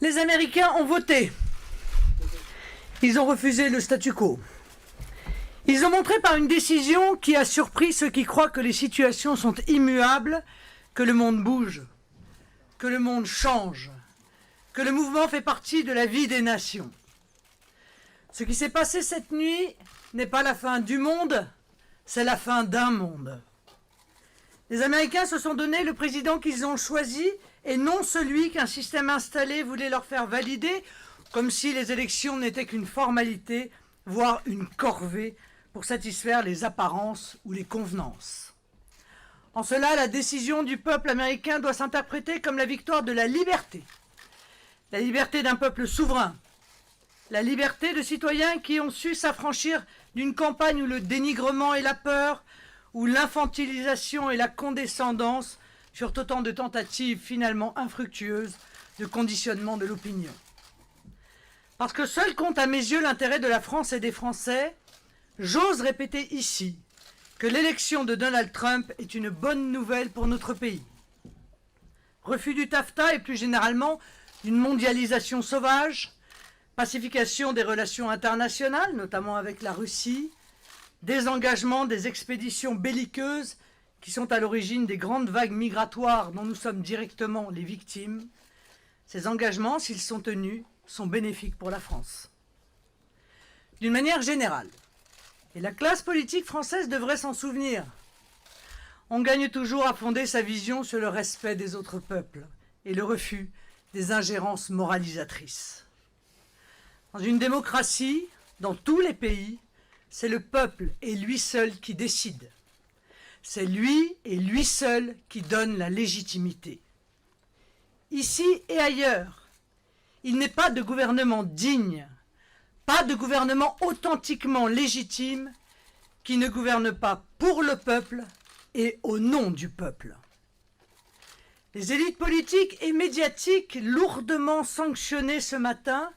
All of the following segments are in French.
Les Américains ont voté. Ils ont refusé le statu quo. Ils ont montré par une décision qui a surpris ceux qui croient que les situations sont immuables, que le monde bouge, que le monde change, que le mouvement fait partie de la vie des nations. Ce qui s'est passé cette nuit n'est pas la fin du monde, c'est la fin d'un monde. Les Américains se sont donné le président qu'ils ont choisi et non celui qu'un système installé voulait leur faire valider, comme si les élections n'étaient qu'une formalité, voire une corvée, pour satisfaire les apparences ou les convenances. En cela, la décision du peuple américain doit s'interpréter comme la victoire de la liberté d'un peuple souverain, la liberté de citoyens qui ont su s'affranchir d'une campagne où le dénigrement et la peur, où l'infantilisation et la condescendance furent autant de tentatives finalement infructueuses de conditionnement de l'opinion. Parce que seul compte à mes yeux l'intérêt de la France et des Français, j'ose répéter ici que l'élection de Donald Trump est une bonne nouvelle pour notre pays. Refus du TAFTA et plus généralement d'une mondialisation sauvage, pacification des relations internationales, notamment avec la Russie, désengagement des expéditions belliqueuses qui sont à l'origine des grandes vagues migratoires dont nous sommes directement les victimes. Ces engagements, s'ils sont tenus, sont bénéfiques pour la France. D'une manière générale, et la classe politique française devrait s'en souvenir, on gagne toujours à fonder sa vision sur le respect des autres peuples et le refus des ingérences moralisatrices. Dans une démocratie, dans tous les pays, c'est le peuple et lui seul qui décide. C'est lui et lui seul qui donne la légitimité. Ici et ailleurs, il n'est pas de gouvernement digne, pas de gouvernement authentiquement légitime qui ne gouverne pas pour le peuple et au nom du peuple. Les élites politiques et médiatiques lourdement sanctionnées ce matin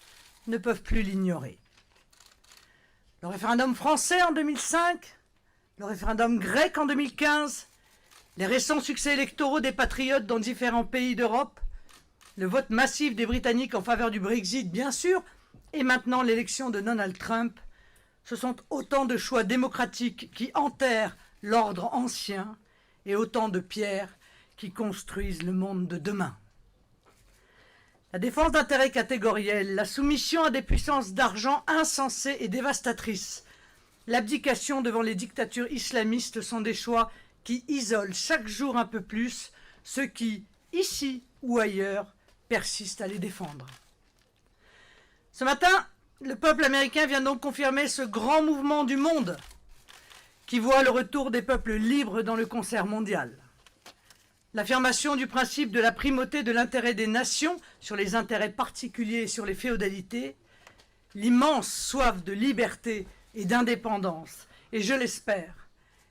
ne peuvent plus l'ignorer. Le référendum français en 2005, le référendum grec en 2015, les récents succès électoraux des patriotes dans différents pays d'Europe, le vote massif des Britanniques en faveur du Brexit, bien sûr, et maintenant l'élection de Donald Trump, ce sont autant de choix démocratiques qui enterrent l'ordre ancien et autant de pierres qui construisent le monde de demain. La défense d'intérêts catégoriels, la soumission à des puissances d'argent insensées et dévastatrices, l'abdication devant les dictatures islamistes sont des choix qui isolent chaque jour un peu plus ceux qui, ici ou ailleurs, persistent à les défendre. Ce matin, le peuple américain vient donc confirmer ce grand mouvement du monde qui voit le retour des peuples libres dans le concert mondial. L'affirmation du principe de la primauté de l'intérêt des nations sur les intérêts particuliers et sur les féodalités, l'immense soif de liberté et d'indépendance, et je l'espère,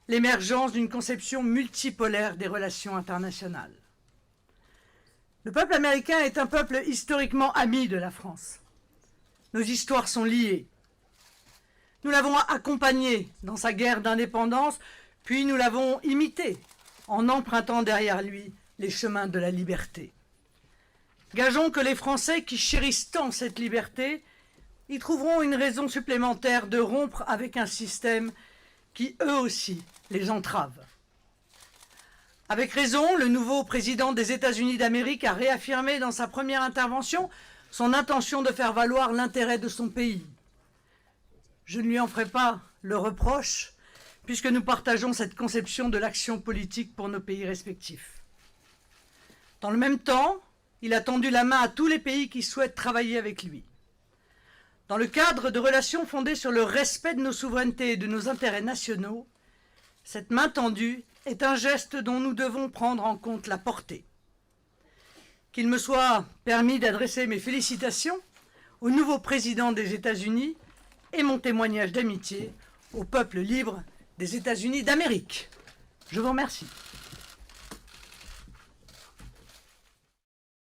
l'émergence d'une conception multipolaire des relations internationales. Le peuple américain est un peuple historiquement ami de la France. Nos histoires sont liées. Nous l'avons accompagné dans sa guerre d'indépendance, puis nous l'avons imité en empruntant derrière lui les chemins de la liberté. Gageons que les Français qui chérissent tant cette liberté y trouveront une raison supplémentaire de rompre avec un système qui, eux aussi, les entrave. Avec raison, le nouveau président des États-Unis d'Amérique a réaffirmé dans sa première intervention son intention de faire valoir l'intérêt de son pays. Je ne lui en ferai pas le reproche, puisque nous partageons cette conception de l'action politique pour nos pays respectifs. Dans le même temps, il a tendu la main à tous les pays qui souhaitent travailler avec lui. Dans le cadre de relations fondées sur le respect de nos souverainetés et de nos intérêts nationaux, cette main tendue est un geste dont nous devons prendre en compte la portée. Qu'il me soit permis d'adresser mes félicitations au nouveau président des États-Unis et mon témoignage d'amitié au peuple libre des États-Unis d'Amérique. Je vous remercie.